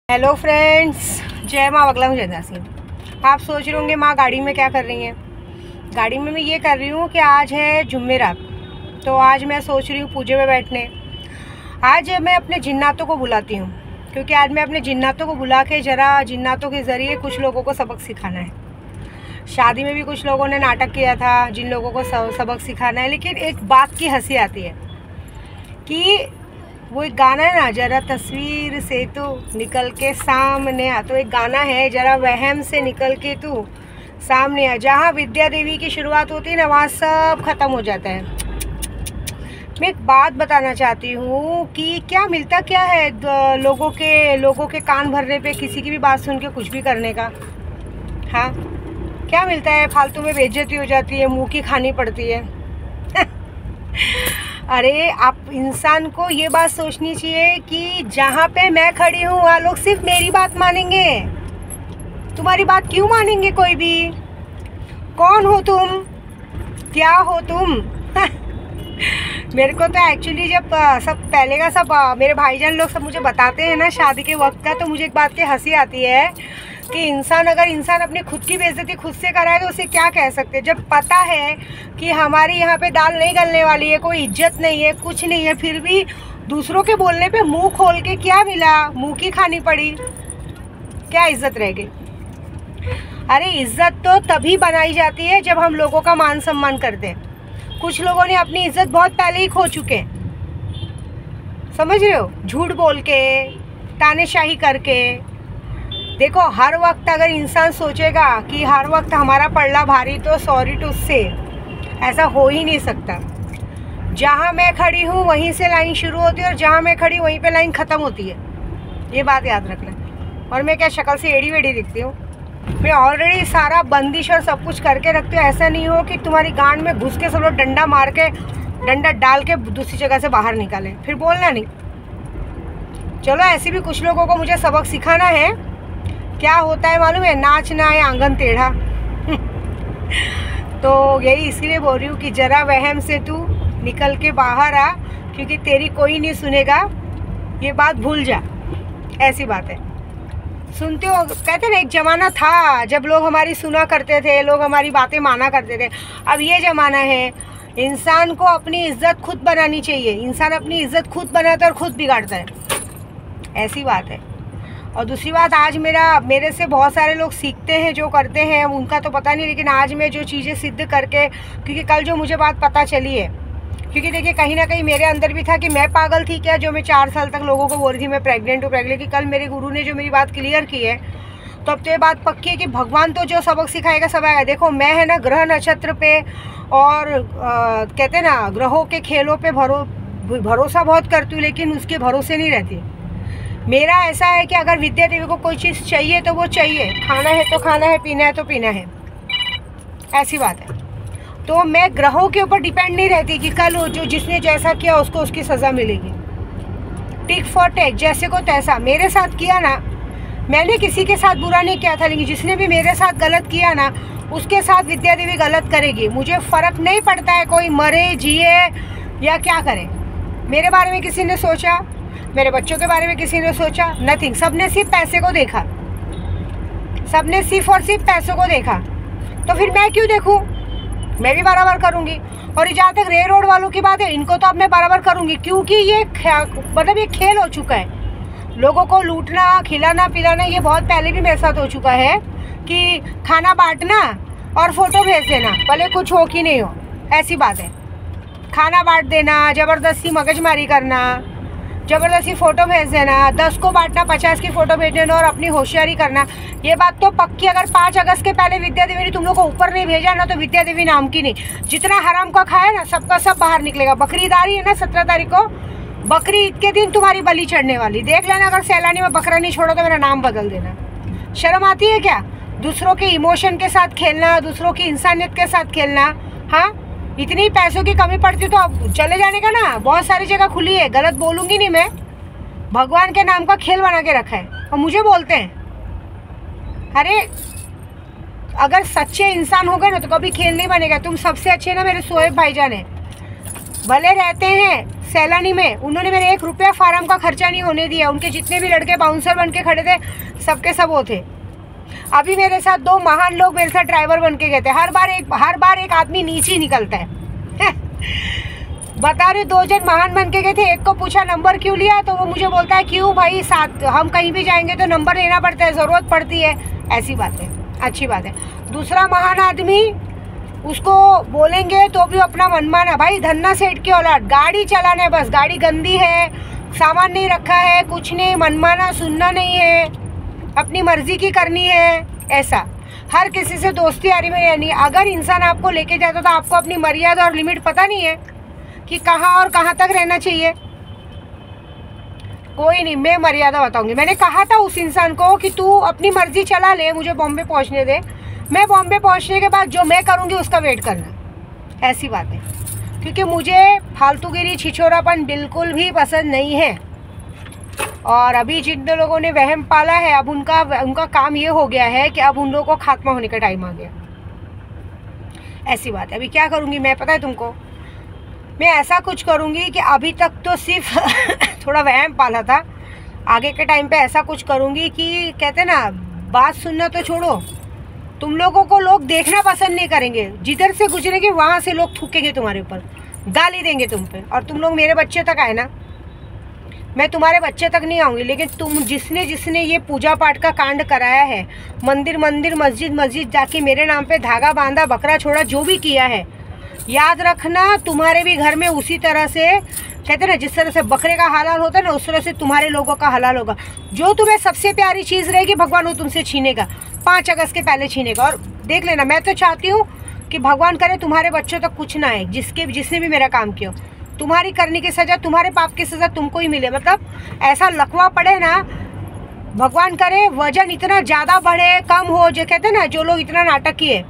Hello friends, जय माँ बगला जय दासी। आप सोच रहे होंगे माँ गाड़ी में क्या कर रही हैं। गाड़ी में मैं ये कर रही हूँ कि आज है जुम्मेरात, तो आज मैं सोच रही हूँ पूजे में बैठने। आज मैं अपने जिन्नातों को बुलाती हूँ, क्योंकि आज मैं अपने जिन्नातों को बुला के ज़रा जिन्नातों के ज़रिए कुछ लोगों को सबक सिखाना है। शादी में भी कुछ लोगों ने नाटक किया था, जिन लोगों को सबक सिखाना है। लेकिन एक बात की हंसी आती है कि वो एक गाना है ना, जरा तस्वीर से तू निकल के सामने आ। तो एक गाना है, जरा वहम से निकल के तू सामने आ। जहाँ विद्या देवी की शुरुआत होती है ना, वहाँ सब खत्म हो जाता है। मैं एक बात बताना चाहती हूँ कि क्या मिलता क्या है लोगों के कान भरने पे, किसी की भी बात सुन के कुछ भी करने का। हाँ, क्या मिलता है? फालतू में बेइज्जती हो जाती है, मुँह की खानी पड़ती है। अरे आप इंसान को ये बात सोचनी चाहिए कि जहाँ पे मैं खड़ी हूँ वहाँ लोग सिर्फ मेरी बात मानेंगे, तुम्हारी बात क्यों मानेंगे कोई भी? कौन हो तुम, क्या हो तुम? मेरे को तो एक्चुअली जब सब पहले का सब मेरे भाईजान लोग सब मुझे बताते हैं ना शादी के वक्त का, तो मुझे एक बात की हंसी आती है कि अगर इंसान अपनी खुद की बेइज्जती खुद से कराए तो उसे क्या कह सकते हैं। जब पता है कि हमारी यहाँ पे दाल नहीं गलने वाली है, कोई इज्जत नहीं है, कुछ नहीं है, फिर भी दूसरों के बोलने पे मुंह खोल के क्या मिला? मुंह की खानी पड़ी, क्या इज्जत रह गई? अरे इज्जत तो तभी बनाई जाती है जब हम लोगों का मान सम्मान करते हैं। कुछ लोगों ने अपनी इज्जत बहुत पहले ही खो चुके हैं, समझ रहे हो? झूठ बोल के, तानेशाही करके। देखो, हर वक्त अगर इंसान सोचेगा कि हर वक्त हमारा पल्ला भारी, तो सॉरी टू से ऐसा हो ही नहीं सकता। जहाँ मैं खड़ी हूँ वहीं से लाइन शुरू होती है और जहाँ मैं खड़ी वहीं पे लाइन ख़त्म होती है, ये बात याद रखना। और मैं क्या शक्ल से एड़ी वेड़ी दिखती हूँ? मैं ऑलरेडी सारा बंदिश और सब कुछ करके रखती हूँ। ऐसा नहीं हो कि तुम्हारी गांड में घुस के सब लोग डंडा डाल के दूसरी जगह से बाहर निकालें, फिर बोलना नहीं। चलो, ऐसे भी कुछ लोगों को मुझे सबक सिखाना है। क्या होता है मालूम है? नाचना है आंगन टेढ़ा। तो यही इसलिए बोल रही हूँ कि जरा वहम से तू निकल के बाहर आ, क्योंकि तेरी कोई नहीं सुनेगा। ये बात भूल जा, ऐसी बात है। सुनते हो, कहते ना एक ज़माना था जब लोग हमारी सुना करते थे, लोग हमारी बातें माना करते थे। अब ये ज़माना है, इंसान को अपनी इज्जत खुद बनानी चाहिए। इंसान अपनी इज्जत खुद बनाता है और खुद बिगाड़ता है, ऐसी बात है। और दूसरी बात, आज मेरे से बहुत सारे लोग सीखते हैं, जो करते हैं उनका तो पता नहीं, लेकिन आज मैं जो चीज़ें सिद्ध करके, क्योंकि कल जो मुझे बात पता चली है, क्योंकि देखिए कहीं ना कहीं मेरे अंदर भी था कि मैं पागल थी क्या, जो मैं 4 साल तक लोगों को बोल रही थी मैं प्रेग्नेंट हूँ। कि कल मेरे गुरु ने जो मेरी बात क्लियर की है, तो अब तो ये बात पक्की है कि भगवान तो जो सबक सिखाएगा सब आएगा। देखो, मैं है ना ग्रह नक्षत्र पे और कहते हैं ना ग्रहों के खेलों पे भरोसा बहुत करती हूँ, लेकिन उसके भरोसे नहीं रहती। मेरा ऐसा है कि अगर विद्या देवी को कोई चीज़ चाहिए तो वो चाहिए, खाना है तो खाना है, पीना है तो पीना है, ऐसी बात है। तो मैं ग्रहों के ऊपर डिपेंड नहीं रहती कि कल जो जिसने जैसा किया उसको उसकी सज़ा मिलेगी। टिक फॉर टेक, जैसे को तैसा। मेरे साथ किया ना, मैंने किसी के साथ बुरा नहीं किया था, लेकिन जिसने भी मेरे साथ गलत किया ना, उसके साथ विद्या देवी गलत करेगी। मुझे फ़र्क नहीं पड़ता है कोई मरे जिए या क्या करे। मेरे बारे में किसी ने सोचा, मेरे बच्चों के बारे में किसी ने सोचा? नथिंग। सबने सिर्फ पैसे को देखा, सबने सिर्फ और सिर्फ पैसों को देखा। तो फिर मैं क्यों देखूं? मैं भी बराबर करूंगी। और जहाँ तक रेल रोड वालों की बात है, इनको तो अब मैं बराबर करूंगी, क्योंकि ये मतलब ये खेल हो चुका है। लोगों को लूटना, खिलाना, पिलाना, ये बहुत पहले भी मेरे साथ हो चुका है कि खाना बांटना और फोटो भेज देना, भले कुछ हो कि नहीं हो, ऐसी बात है। खाना बांट देना, ज़बरदस्ती मगजमारी करना, ज़बरदस्ती फ़ोटो भेज देना, 10 को बांटना, 50 की फ़ोटो भेज देना और अपनी होशियारी करना। ये बात तो पक्की, अगर 5 अगस्त के पहले विद्या देवी ने तुम लोग को ऊपर नहीं भेजा ना, तो विद्या देवी नाम की नहीं। जितना हराम का खाया ना, सबका सब बाहर निकलेगा। बकरी ईद आ रही है ना 17 तारीख को, बकरी ईद के दिन तुम्हारी बलि चढ़ने वाली। देख लेना, अगर सैलानी में बकरा नहीं छोड़ो तो मेरा नाम बदल देना। शर्म आती है क्या? दूसरों के इमोशन के साथ खेलना, दूसरों की इंसानियत के साथ खेलना। हाँ, इतनी पैसों की कमी पड़ती तो अब चले जाने का ना, बहुत सारी जगह खुली है। गलत बोलूँगी नहीं मैं, भगवान के नाम का खेल बना के रखा है और मुझे बोलते हैं। अरे अगर सच्चे इंसान हो गए ना तो कभी खेल नहीं बनेगा। तुम सबसे अच्छे ना मेरे शोएब भाईजान हैं, भले रहते हैं सैलानी में, उन्होंने मेरे 1 रुपया फार्म का खर्चा नहीं होने दिया। उनके जितने भी लड़के बाउंसर बन के खड़े थे सबके सब वो थे। अभी मेरे साथ 2 महान लोग मेरे साथ ड्राइवर बन के गए थे। हर बार एक आदमी नीचे ही निकलता है। बता रहे 2 जन महान बन के गए थे। एक को पूछा नंबर क्यों लिया, तो वो मुझे बोलता है क्यों भाई, साथ हम कहीं भी जाएंगे तो नंबर लेना पड़ता है, ज़रूरत पड़ती है। ऐसी बात है, अच्छी बात है। दूसरा महान आदमी, उसको बोलेंगे तो भी अपना मनमाना, भाई धन्ना सेठ की औलाद, गाड़ी चलाना है बस, गाड़ी गंदी है, सामान नहीं रखा है, कुछ नहीं, मनमाना सुनना नहीं है, अपनी मर्जी की करनी है। ऐसा हर किसी से दोस्ती यारी में रहनी है। अगर इंसान आपको लेके जाता तो आपको अपनी मर्यादा और लिमिट पता नहीं है कि कहाँ और कहाँ तक रहना चाहिए। कोई नहीं, मैं मर्यादा बताऊंगी। मैंने कहा था उस इंसान को कि तू अपनी मर्जी चला ले, मुझे बॉम्बे पहुंचने दे, मैं बॉम्बे पहुंचने के बाद जो मैं करूंगी उसका वेट करना। ऐसी बात है, क्योंकि मुझे फालतूगिरी छिछोरापन बिल्कुल भी पसंद नहीं है। और अभी जिन लोगों ने वहम पाला है, अब उनका काम ये हो गया है कि अब उन लोगों को खात्मा होने का टाइम आ गया। ऐसी बात है। अभी क्या करूँगी मैं, पता है तुमको, मैं ऐसा कुछ करूँगी कि अभी तक तो सिर्फ थोड़ा वहम पाला था, आगे के टाइम पे ऐसा कुछ करूँगी कि कहते ना, बात सुनना तो छोड़ो, तुम लोगों को लोग देखना पसंद नहीं करेंगे। जिधर से गुजरेंगे वहाँ से लोग थूकेंगे तुम्हारे ऊपर, गाली देंगे तुम पे। और तुम लोग मेरे बच्चे तक आए ना, मैं तुम्हारे बच्चे तक नहीं आऊँगी, लेकिन तुम जिसने ये पूजा पाठ का कांड कराया है, मंदिर मस्जिद जाके मेरे नाम पे धागा बांधा, बकरा छोड़ा, जो भी किया है, याद रखना तुम्हारे भी घर में उसी तरह से, कहते हैं ना, जिस तरह से बकरे का हलाल होता है ना, उस तरह से तुम्हारे लोगों का हलाल होगा। जो तुम्हें सबसे प्यारी चीज़ रहेगी भगवान वो तुमसे छीनेगा, 5 अगस्त के पहले छीनेगा। और देख लेना, मैं तो चाहती हूँ कि भगवान करे तुम्हारे बच्चों तक कुछ ना आए, जिसने भी मेरा काम किया। तुम्हारी करने की सज़ा, तुम्हारे पाप की सज़ा तुमको ही मिले। मतलब ऐसा लकवा पड़े ना, भगवान करे वजन इतना ज़्यादा बढ़े, कम हो, जो कहते हैं ना, जो लोग इतना नाटक किए,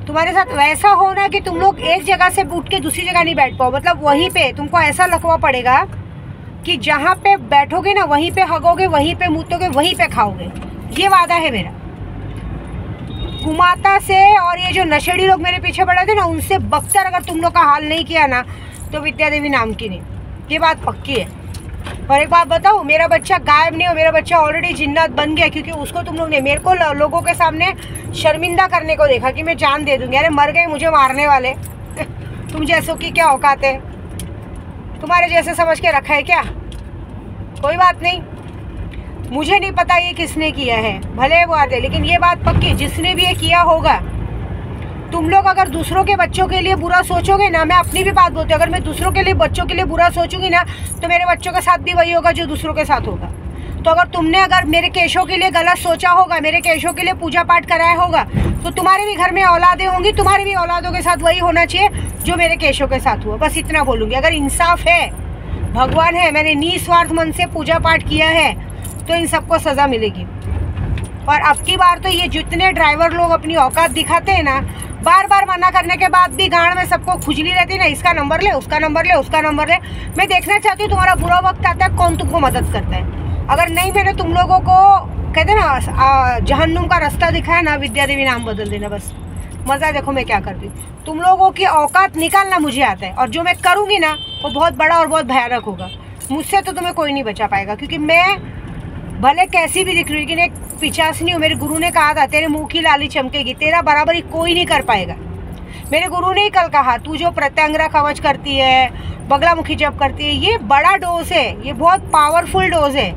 तुम्हारे साथ वैसा हो ना कि तुम लोग एक जगह से उठ के दूसरी जगह नहीं बैठ पाओ। मतलब वहीं पे तुमको ऐसा लकवा पड़ेगा कि जहाँ पे बैठोगे ना, वहीं पे हगोगे, वहीं पे मूतोगे, वहीं पे खाओगे। ये वादा है मेरा। कुमाता से और ये जो नशेड़ी लोग मेरे पीछे पड़े थे ना, उनसे बदतर अगर तुम लोग का हाल नहीं किया ना, तो विद्या देवी नाम की नहीं। ये बात पक्की है। और एक बात बताऊँ, मेरा बच्चा गायब नहीं हो, मेरा बच्चा ऑलरेडी जिन्नात बन गया, क्योंकि उसको तुम लोग ने मेरे को लोगों के सामने शर्मिंदा करने को देखा कि मैं जान दे दूंगी। अरे मर गए, मुझे मारने वाले तुम जैसों की क्या औकात है, तुम्हारे जैसे समझ के रखा है क्या? कोई बात नहीं, मुझे नहीं पता ये किसने किया है, भले वो आते, लेकिन ये बात पक्की, जिसने भी ये किया होगा, तुम लोग अगर दूसरों के बच्चों के लिए बुरा सोचोगे ना, मैं अपनी भी बात बोलती हूँ, अगर मैं दूसरों के लिए बच्चों के लिए बुरा सोचूंगी ना, तो मेरे बच्चों के साथ भी वही होगा जो दूसरों के साथ होगा। तो अगर मेरे केशों के लिए गलत सोचा होगा, मेरे केशों के लिए पूजा पाठ कराया होगा, तो तुम्हारे भी घर में औलादें होंगी, तुम्हारी भी औलादों के साथ वही होना चाहिए जो मेरे केशों के साथ हुआ। बस इतना बोलूँगी। अगर इंसाफ है, भगवान है, मैंने निस्वार्थ मन से पूजा पाठ किया है, तो इन सबको सज़ा मिलेगी। और अब की बार तो ये जितने ड्राइवर लोग अपनी औकात दिखाते हैं ना, बार बार मना करने के बाद भी गांड में सबको खुजली रहती है ना, इसका नंबर ले, उसका नंबर ले, उसका नंबर ले। मैं देखना चाहती हूँ तुम्हारा बुरा वक्त आता है, कौन तुमको मदद करता है। अगर नहीं मैंने तुम लोगों को, कहते ना, जहन्नुम का रास्ता दिखाया ना, विद्या देवी नाम बदल देना बस। मज़ा देखो मैं क्या करती हूँ। तुम लोगों की औकात निकालना मुझे आता है, और जो मैं करूँगी ना वो बहुत बड़ा और बहुत भयानक होगा। मुझसे तो तुम्हें कोई नहीं बचा पाएगा, क्योंकि मैं भले कैसी भी दिख रही हूँ, लेकिन एक पिचासनी हूँ। मेरे गुरु ने कहा था, तेरे मुंह की लाली चमकेगी, तेरा बराबरी कोई नहीं कर पाएगा। मेरे गुरु ने ही कल कहा, तू जो प्रत्यंगरा कवच करती है, बगलामुखी जप करती है, ये बड़ा डोज है, ये बहुत पावरफुल डोज है,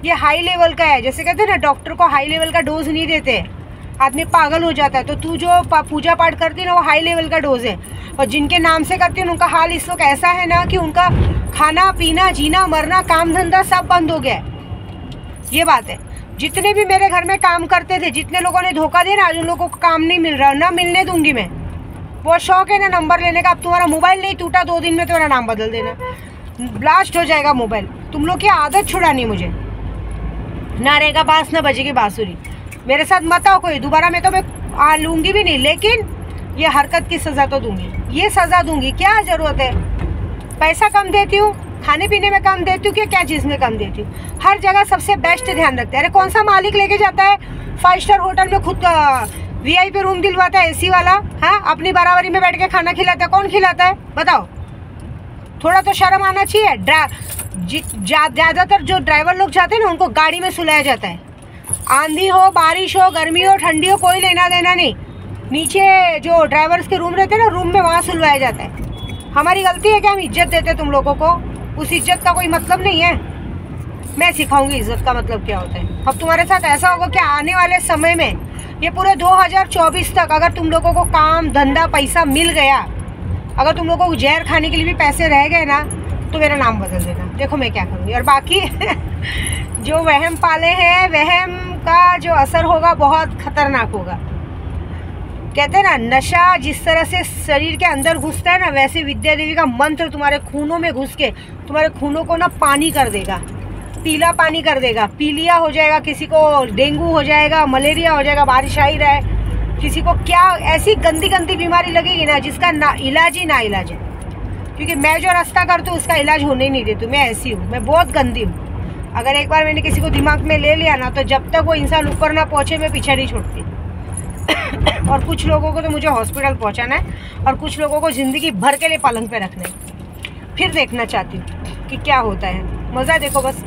ये हाई लेवल का है। जैसे कहते हैं ना, डॉक्टर को हाई लेवल का डोज नहीं देते, आदमी पागल हो जाता है। तो तू जो पूजा पाठ करती है ना, वो हाई लेवल का डोज है। और जिनके नाम से करती है उनका हाल इस वक्त ऐसा है ना कि उनका खाना पीना, जीना मरना, काम धंधा सब बंद हो गया है। ये बात है। जितने भी मेरे घर में काम करते थे, जितने लोगों ने धोखा दिया ना, आज उन लोगों को काम नहीं मिल रहा, ना मिलने दूंगी मैं। बहुत शौक है ना नंबर लेने का। अब तुम्हारा मोबाइल नहीं टूटा 2 दिन में, तुम्हारा नाम बदल देना, ब्लास्ट हो जाएगा मोबाइल। तुम लोग की आदत छुड़ानी मुझे, ना रहेगा बांस ना बजेगी बांसुरी। मेरे साथ मत आओ कोई दोबारा, मैं तो मैं लूँगी भी नहीं, लेकिन ये हरकत की सज़ा तो दूंगी, ये सज़ा दूंगी। क्या ज़रूरत है? पैसा कम देती हूँ, खाने पीने में कम देती हूँ, क्या चीज़ में कम देती हूँ? हर जगह सबसे बेस्ट ध्यान रखते हैं। अरे कौन सा मालिक लेके जाता है 5 स्टार होटल में, खुद VIP रूम दिलवाता है AC वाला, हाँ, अपनी बराबरी में बैठ के खाना खिलाता है? कौन खिलाता है बताओ? थोड़ा तो शर्म आना चाहिए। ज़्यादातर जो ड्राइवर लोग जाते हैं ना, उनको गाड़ी में सुलाया जाता है। आंधी हो, बारिश हो, गर्मी हो, ठंडी हो, कोई लेना देना नहीं। नीचे जो ड्राइवर्स के रूम रहते हैं ना, रूम में वहाँ सुलवाया जाता है। हमारी गलती है कि हम इज्जत देते तुम लोगों को। उस इज्जत का कोई मतलब नहीं है। मैं सिखाऊंगी इज्जत का मतलब क्या होता है। अब तुम्हारे साथ ऐसा होगा कि आने वाले समय में, ये पूरे 2024 तक, अगर तुम लोगों को काम धंधा पैसा मिल गया, अगर तुम लोगों को जहर खाने के लिए भी पैसे रह गए ना, तो मेरा नाम बदल देना। देखो मैं क्या करूँगी। और बाकी जो वहम पाले हैं, वहम का जो असर होगा बहुत खतरनाक होगा। कहते हैं ना, नशा जिस तरह से शरीर के अंदर घुसता है ना, वैसे विद्या देवी का मंत्र तुम्हारे खूनों में घुस के तुम्हारे खूनों को ना पानी कर देगा, पीला पानी कर देगा। पीलिया हो जाएगा, किसी को डेंगू हो जाएगा, मलेरिया हो जाएगा, बारिश आ ही रहा है। किसी को क्या ऐसी गंदी गंदी बीमारी लगेगी ना, जिसका ना इलाज ही ना इलाज है। क्योंकि मैं जो रास्ता करती हूँ उसका इलाज होने ही नहीं देती। मैं ऐसी हूँ, मैं बहुत गंदी हूँ। अगर एक बार मैंने किसी को दिमाग में ले लिया ना, तो जब तक वो इंसान ऊपर ना पहुँचे मैं पीछे नहीं छोड़ती। और कुछ लोगों को तो मुझे हॉस्पिटल पहुँचाना है, और कुछ लोगों को ज़िंदगी भर के लिए पलंग पे रखना है। फिर देखना चाहती हूँ कि क्या होता है। मज़ा देखो बस।